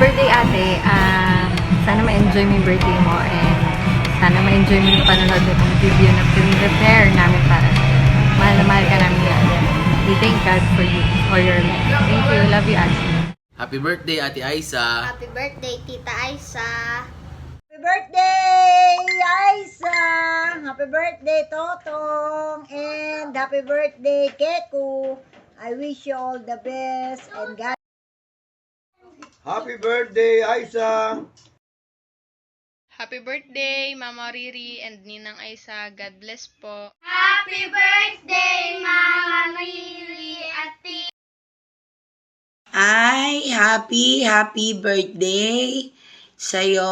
birthday ate. Sana ma-enjoy mo yung birthday mo and sana ma-enjoy mo yung panonood ng video na prepare namin para mahal na mahal ka namin lagi. We thank God for you, for your life. Thank you. Love you, ate. Happy birthday, Ate Aisa! Happy birthday, Tita Aisa! Happy birthday, Aisa! Happy birthday, Totong! And happy birthday, Keku! I wish you all the best and God. Happy birthday, Aisa! Happy birthday, Mama Riri and Ninang Aisa. God bless po. Happy birthday, Mama Riri at Ay, happy birthday sa'yo.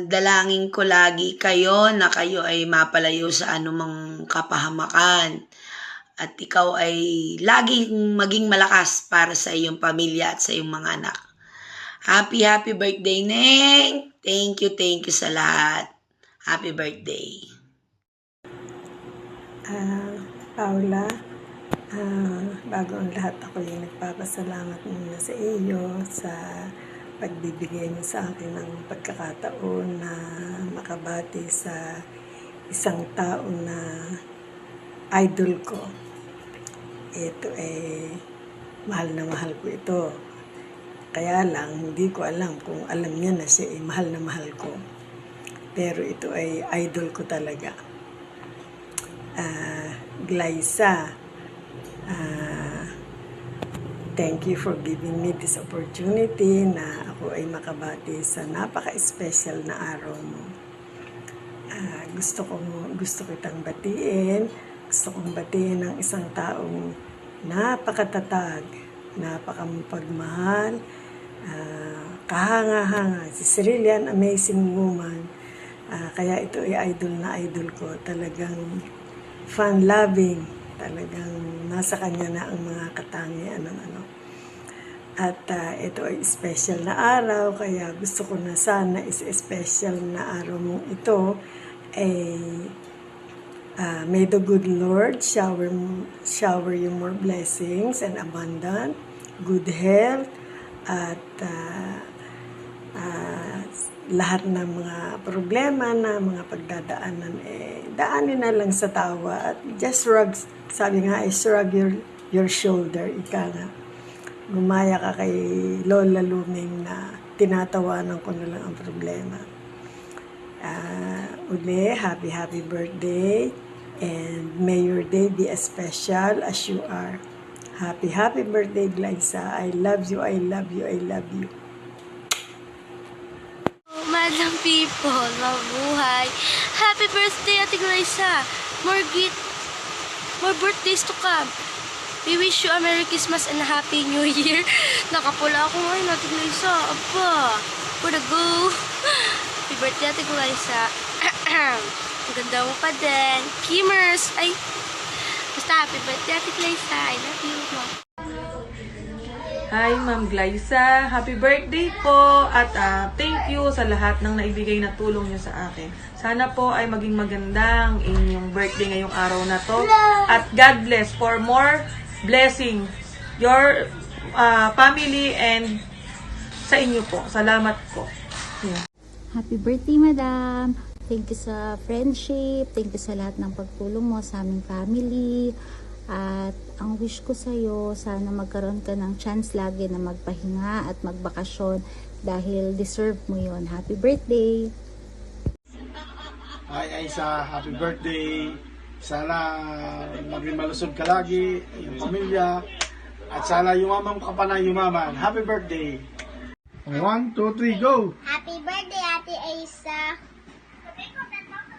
Dalangin ko lagi kayo na kayo ay mapalayo sa anumang kapahamakan. At ikaw ay laging maging malakas para sa iyong pamilya at sa iyong mga anak. Happy birthday, Neng! Thank you sa lahat. Happy birthday. Paula, bago ang lahat ako yung nagpapasalamat muna sa iyo sa pagbibigay mo sa akin ng pagkakataon na makabati sa isang tao na idol ko. Ito mahal na mahal ko ito. Kaya lang, hindi ko alam kung alam niya na siya mahal na mahal ko. Pero ito ay idol ko talaga. Glyza, thank you for giving me this opportunity na ako ay makabati sa napaka-special na araw mo. Gusto kitang batiin. Gusto kong batiin ng isang taong napakatatag, napakapagmahal, kahanga-hanga. Si Cerillian, amazing woman. Kaya ito ay idol na idol ko. Talagang fun-loving. Talagang nasa kanya na ang mga katangian ng ano. At ito ay special na araw, kaya gusto ko na sana is-special na araw mong ito ay may the good Lord shower you more blessings and abundant, good health, at lahat ng mga problema na mga pagdadaanan, daanin na lang sa tawa at just sabi nga, shrug your shoulder, ika nga. Gumaya ka kay Lola Luming na tinatawanan ko na lang ang problema. Uli, happy birthday, and may your day be as special as you are. Happy birthday, Glyza. I love you. Madam people, mabuhay. Happy birthday, Ate Glyza. More birthdays to come. We wish you a Merry Christmas and a Happy New Year. Nakapula ako ngayon, Ate Glyza. Aba, for the go. Happy birthday, Ate Glyza. Ang ganda mo pa din. Kimmers. Ay, basta happy birthday, Ate Glyza. I love you, Mom. Hi, Ma'am Glyza. Happy birthday po. At thank you sa lahat ng naibigay na tulong niyo sa akin. Sana po ay maging magandang inyong birthday ngayong araw na to. At God bless for more blessing your family and sa inyo po. Salamat po. Yeah. Happy birthday, Madam. Thank you sa friendship. Thank you sa lahat ng pagtulong mo sa aming family. At ang wish ko sa'yo, sana magkaroon ka ng chance lagi na magpahinga at magbakasyon dahil deserve mo yon. Happy birthday! Hi, Aisa. Happy birthday. Sana maging malusog ka lagi, yung pamilya. At sana yumaman ka pa na yumaman. Happy birthday. 1, 2, 3, go! Happy birthday, Ate Aisa.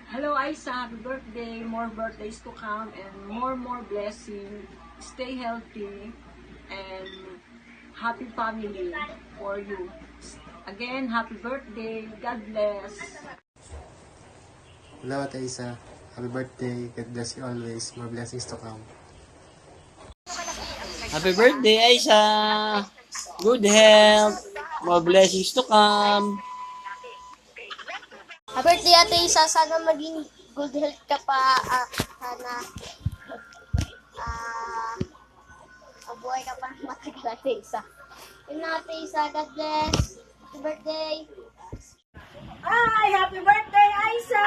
Hello, Aisa. Happy birthday. More birthdays to come and more blessing. Stay healthy and happy family for you. Again, happy birthday. God bless. Hello, Ate Aisa. Happy birthday. God bless you always. More blessings to come. Happy birthday, Aisa. Good health. More blessings to come. Happy birthday, Ate Aisa. Sana maging good health ka pa. Sana mabuhay ka pa ng matagal, Ate Aisa. Yun na, Ate Isa. God bless. Happy birthday. Hi! Happy birthday, Aisa!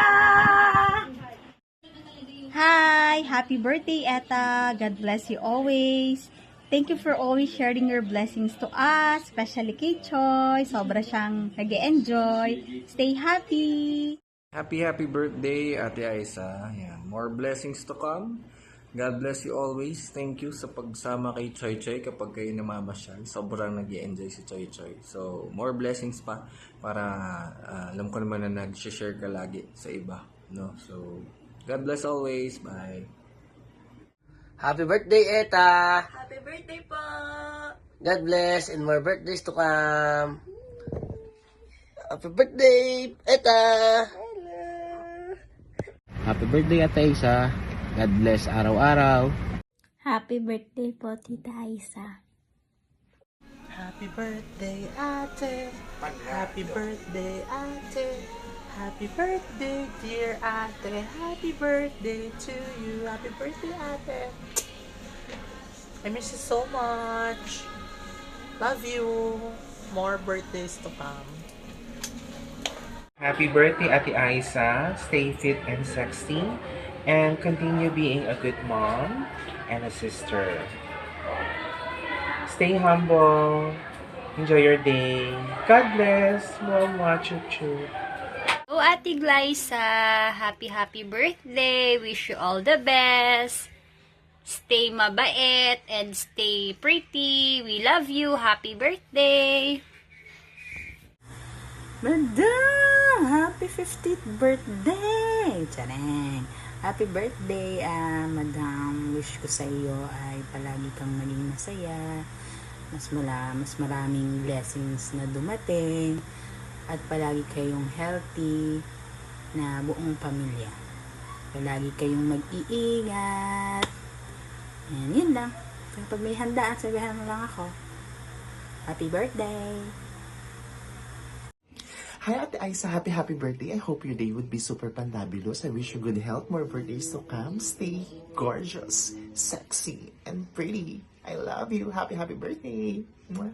Hi! Happy birthday, Etta! God bless you always. Thank you for always sharing your blessings to us, especially kay Choi. Sobra siyang nag-enjoy. Stay happy! Happy birthday, Ate Aisa. Yan. More blessings to come. God bless you always. Thank you sa pagsama kay Choy Choy kapag kayo namamasyal. Sobrang nag-enjoy si Choy Choy. So, more blessings pa para alam ko naman na nag-share ka lagi sa iba. No? So, God bless always. Bye. Happy birthday, Eta! Happy birthday po! God bless and more birthdays to come. Happy birthday, Eta! Happy birthday, Ate Isa. God bless araw-araw. Happy birthday po, Tita Aisa. Happy birthday, ate. Happy birthday, ate. Happy birthday, dear ate. Happy birthday to you. Happy birthday, ate. I miss you so much. Love you. More birthdays to come. Happy birthday, Ate Aisa. Stay fit and sexy. And continue being a good mom and a sister. Stay humble. Enjoy your day. God bless. Mwah, choo-choo. Oh, Ate Glyza, happy birthday. Wish you all the best. Stay mabait and stay pretty. We love you. Happy birthday. Madam! Happy 50th birthday! Tsaneng! Happy birthday, Madam. Wish ko sa iyo ay palagi kang maging masaya. Mas maraming blessings na dumating. At palagi kayong healthy na buong pamilya. Palagi kayong mag-iingat. And yun lang. Kapag may handaan, sabihan mo lang ako. Happy birthday! Hi Ate Aisa, happy birthday. I hope your day would be super pandabulous. I wish you good health, more birthdays to come. Stay gorgeous, sexy, and pretty. I love you. Happy birthday. Mwah.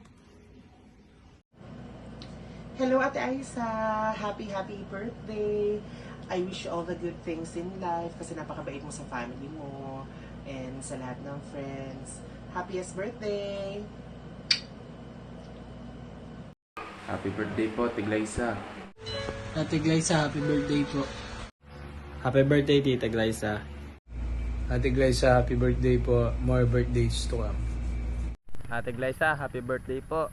Hello, Ate Aisa. Happy birthday. I wish you all the good things in life kasi napakabait mo sa family mo and sa lahat ng friends. Happiest birthday! Happy birthday po, Tiglaysa. Ate Glyza, happy birthday po. Happy birthday, Tita Glyza. Ate Glyza, happy birthday po. More birthdays to come. Ate Glyza, happy birthday po.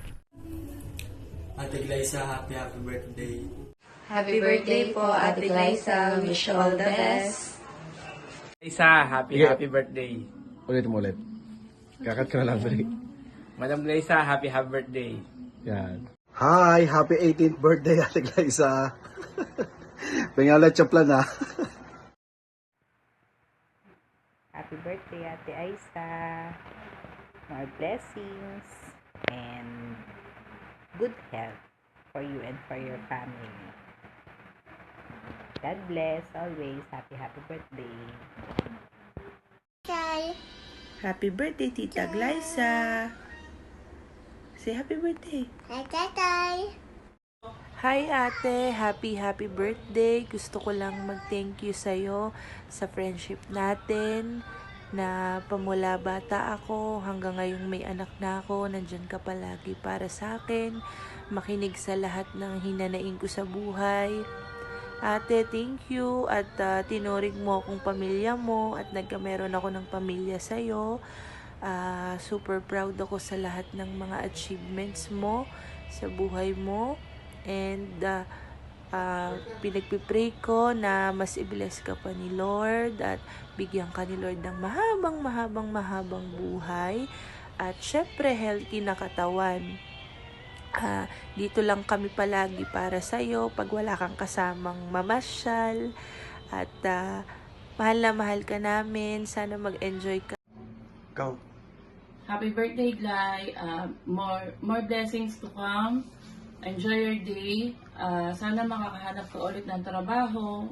Ate Glyza, happy birthday. Happy birthday po, Ate Glyza. Wish you all the best. Glyza, happy birthday. Ulit mo ulit. Kakat ka na lang, break. Madam Glyza, happy birthday. Yan. Hi! Happy 18th birthday, Ate Glyza. Pingala chaplan ha. Happy birthday, Ate Aisa. More blessings and good health for you and for your family. God bless always. Happy birthday. Okay. Happy birthday, Tita Glyza. Say happy birthday. Hi, Tatay. Hi ate, happy birthday. Gusto ko lang mag-thank you sa'yo sa friendship natin na pamula bata ako hanggang ngayong may anak na ako, nandyan ka palagi para sa akin, makinig sa lahat ng hinanaing ko sa buhay. Ate, thank you at tinuring mo akong pamilya mo at nagkameron ako ng pamilya sa'yo. Super proud ako sa lahat ng mga achievements mo sa buhay mo and pinagpipray ko na mas i-bless ka pa ni Lord at bigyan ka ni Lord ng mahabang buhay at syempre healthy na katawan. Dito lang kami palagi para sa'yo pag wala kang kasamang mamasyal at mahal na mahal ka namin. Sana mag-enjoy ka. Go! Happy birthday, Gly. More blessings to come. Enjoy your day. Sana makakahanap ka ulit ng trabaho.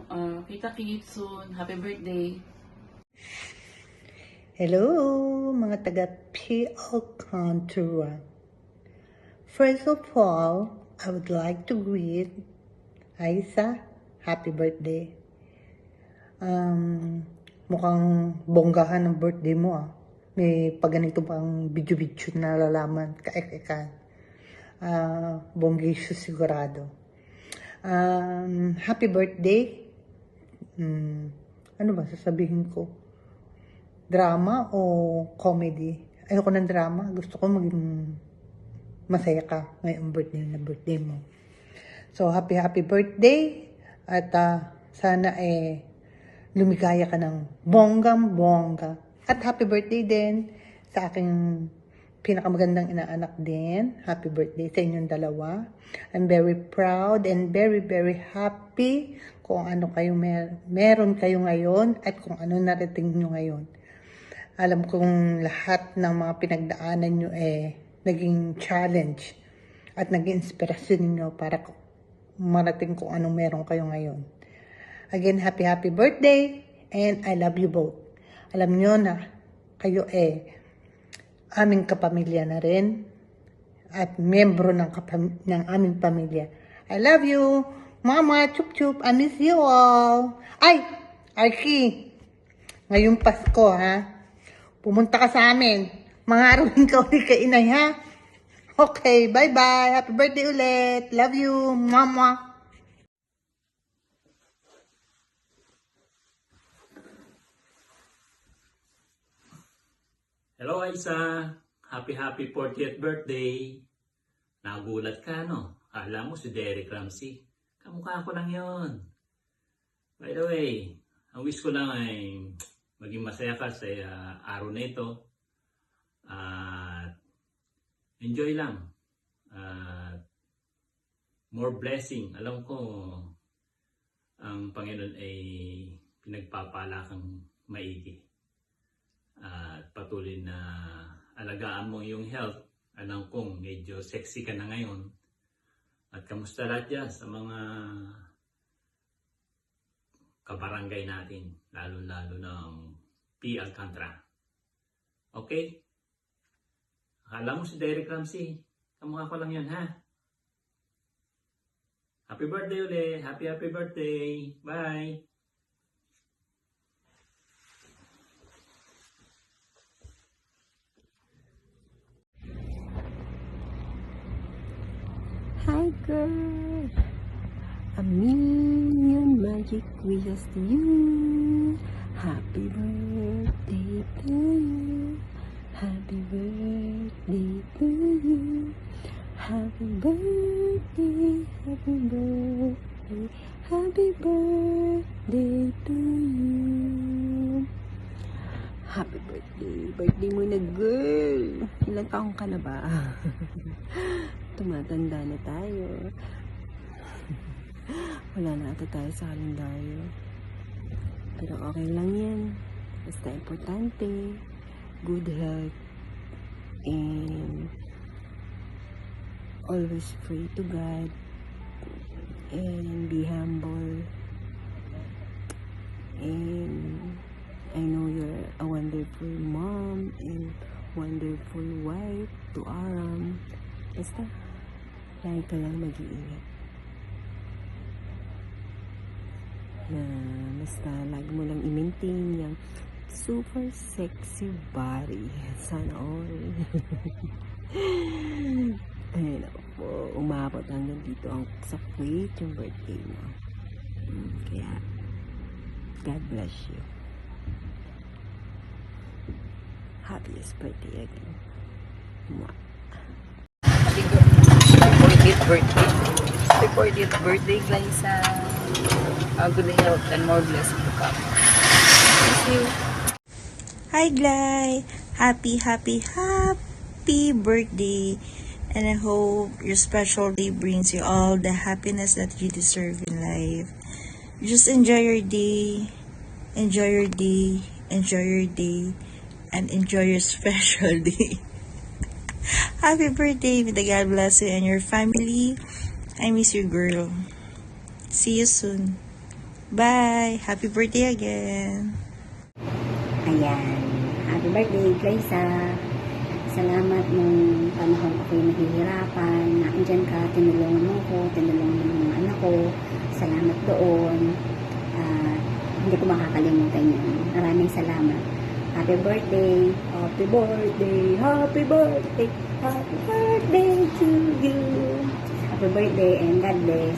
Kita-kits soon. Happy birthday. Hello, mga taga PL Contour. First of all, I would like to greet Aisa, happy birthday. Mukhang bonggahan ng birthday mo ah. May paganito pang video-video na nalalaman, kaek-ekan. Bonggisyo sigurado. Happy birthday. Ano ba sasabihin ko? Drama o comedy? Ayoko ng drama. Gusto ko maging masaya ka ngayong birthday mo. So, happy birthday. At sana lumigaya ka ng bonggang-bongga. At happy birthday din sa aking pinakamagandang inaanak din. Happy birthday sa inyong dalawa. I'm very proud and very, very happy kung ano kayo meron kayo ngayon at kung ano narating nyo ngayon. Alam kong lahat ng mga pinagdaanan nyo naging challenge at naging inspirasyon ninyo para marating kung anong meron kayo ngayon. Again, happy birthday and I love you both. Alam nyo na kayo aming kapamilya na rin at membro ng aming pamilya. I love you, Mama, chup-chup, I miss you all. Ay, Arky, ngayong Pasko ha, pumunta ka sa amin. Mangarawin ka ulit kay inay ha. Okay, bye-bye. Happy birthday ulit. Love you, Mama. Hello, Aisa. Happy 40th birthday. Nagulat ka, no? Akala mo si Derek Ramsey. Kamukha ko lang yon. By the way, ang wish ko lang ay maging masaya ka sa araw na ito. At enjoy lang. More blessing. Alam ko, ang Panginoon ay pinagpapala kang maigi. At patuloy na alagaan mo yung health. Alam kong medyo sexy ka na ngayon. At kamusta lahat dyan sa mga kabarangay natin, lalo-lalo ng P. Alcantara. Okay? Akala mo si Derek Ramsey. Kamukha ko lang yan, ha? Happy birthday ulit. Happy birthday. Bye. Hi girl, a million magic wishes to you. Happy birthday to you. Happy birthday to you. Happy birthday, happy birthday, happy birthday to you. Happy birthday mo na girl. Ilang taong ka na ba? Tumatanda na tayo. Wala na ata tayo sa kalendaryo. Pero okay lang yan. Basta importante, good health, and always pray to God, and be humble. And I know you're a wonderful mom and wonderful wife to Aram. Basta, lagi ka lang mag-iingat. Basta, lagi mo lang i-maintain yung super sexy body. Sana all. Ayun po, umabot hanggang dito ang sa Kuwait yung birthday mo. Kaya, God bless you. Happiest birthday again. Mwah. Happy 40th birthday. Happy 40th birthday, Glyza. Good health and more blessings to come. Thank you. Hi, Gly. Happy birthday. And I hope your special day brings you all the happiness that you deserve in life. Just enjoy your day. Enjoy your day. Enjoy your day. And enjoy your special day. Happy birthday. May the God bless you and your family. I miss you, girl. See you soon. Bye. Happy birthday again. Ayan. Happy birthday, Glyza. Salamat nung panahon ako'y nahihirapan, na andyan ka, tinulungan mo ko, tinulungan mo ng mga anak ko. Salamat doon. Hindi ko makakalimutan yun. Maraming salamat. Happy birthday, happy birthday, happy birthday, happy birthday to you. Happy birthday and God bless.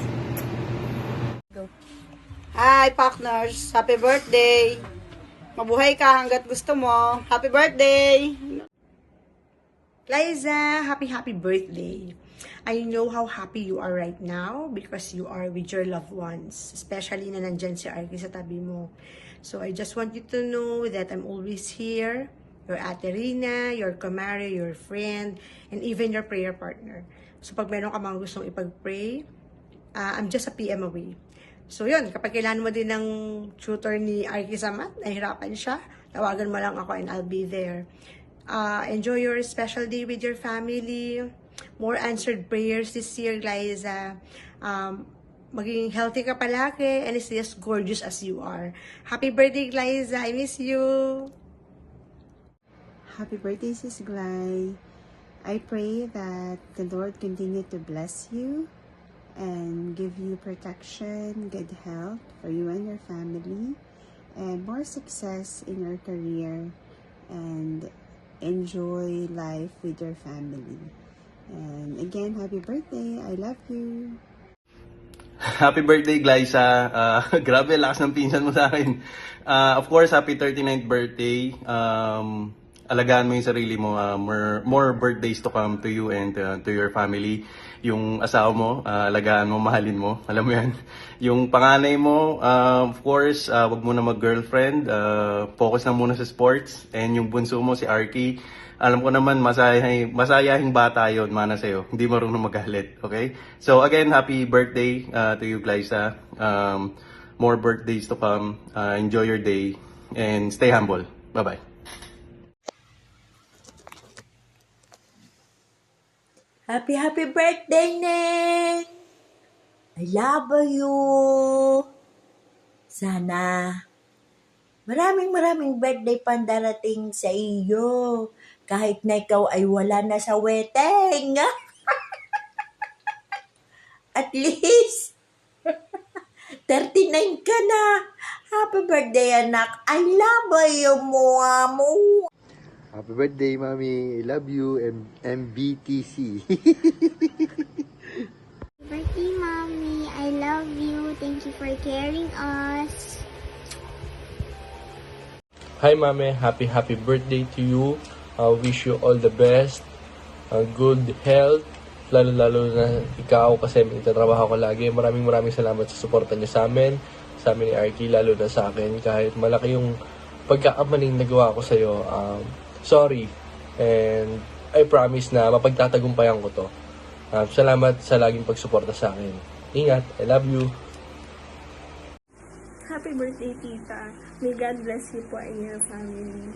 Hi, partners! Happy birthday! Mabuhay ka hanggat gusto mo. Happy birthday! Liza, happy birthday. I know how happy you are right now because you are with your loved ones, especially na nandyan si Arky sa tabi mo. So I just want you to know that I'm always here, your Ate Rina, your Kamari, your friend, and even your prayer partner. So pag meron ka mga gustong ipag-pray, I'm just a PM away. So yun, kapag kailangan mo din ng tutor ni Arky sa math, nahihirapan siya, tawagan mo lang ako and I'll be there. Enjoy your special day with your family. More answered prayers this year, Liza. Maging healthy ka palagi and stay as gorgeous as you are. Happy birthday, Liza. I miss you. Happy birthday, Sis Glay. I pray that the Lord continue to bless you and give you protection, good health for you and your family, and more success in your career, and enjoy life with your family. And again, happy birthday. I love you. Happy birthday, Glyza. Grabe, lakas ng pinsan mo sa akin. Of course, happy 39th birthday. Alagaan mo yung sarili mo. More birthdays to come to you and to your family. Yung asawa mo, alagaan mo, mahalin mo. Alam mo yan. Yung panganay mo, of course, wag mo na mag-girlfriend. Focus na muna sa sports. And yung bunso mo, si Arky, alam ko naman, masayahing bata yun, mana sa'yo. Hindi marunong magalit, okay? So again, happy birthday to you, Glyza. More birthdays to come. Enjoy your day and stay humble. Bye-bye. Happy birthday, Neng! I love you! Sana maraming birthday pang darating sa iyo. Kahit na ikaw ay wala na sa weteng. At least, 39 ka na. Happy birthday, anak. I love you, mo. Happy birthday, Mami. I love you, MBTC. Birthday, Mommy. I love you. Thank you for caring us. Hi, Mami. Happy birthday to you. Wish you all the best. Good health. Lalo na ikaw kasi magtatrabaho ko lagi. Maraming salamat sa suporta niyo sa amin ni Arky, lalo na sa akin. Kahit malaki yung pagkakamaling nagawa ko sa'yo, sorry. And I promise na mapagtatagumpayan ko to. Salamat sa laging pagsuporta sa akin. Ingat. I love you. Happy birthday, Tita. May God bless you po and your family.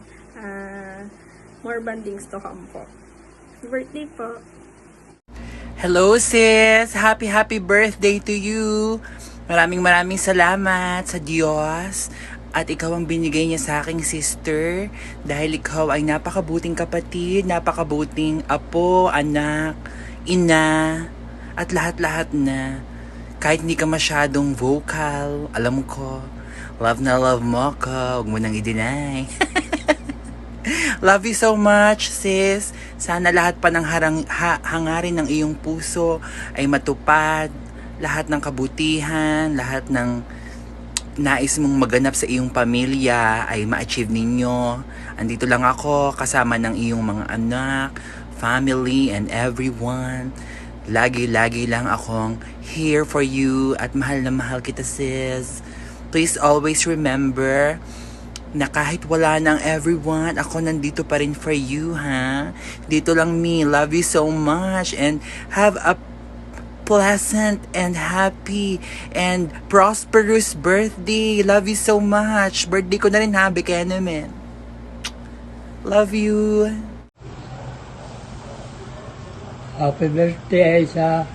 More bandings to come po. Happy birthday po. Hello, sis! Happy birthday to you! Maraming salamat sa Diyos. At ikaw ang binigay niya sa aking sister. Dahil ikaw ay napakabuting kapatid, napakabuting apo, anak, ina, at lahat-lahat na. Kahit hindi ka masyadong vocal, alam ko, love na love mo ako, huwag mo nang i-deny. Love you so much, sis. Sana lahat pa ng hangarin ng iyong puso ay matupad. Lahat ng kabutihan, lahat ng nais mong maganap sa iyong pamilya ay ma-achieve ninyo. Andito lang ako kasama ng iyong mga anak, family, and everyone. Lagi lang akong here for you at mahal na mahal kita, sis. Please always remember na kahit wala ng everyone, ako nandito pa rin for you, ha? Dito lang me. Love you so much and have a pleasant and happy and prosperous birthday. Love you so much. Birthday ko na rin, ha? Kaya naman. Love you. Happy birthday, Aisa.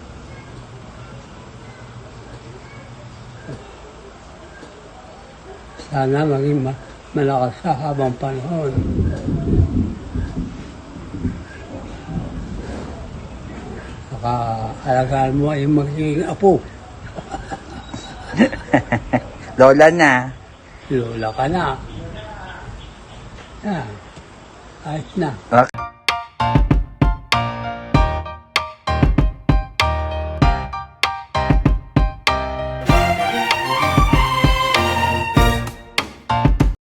Sana maging malakas sa habang panahon. Baka alagaan mo ay magiging apo. Lola na. Lola ka na. Ayos na. Okay.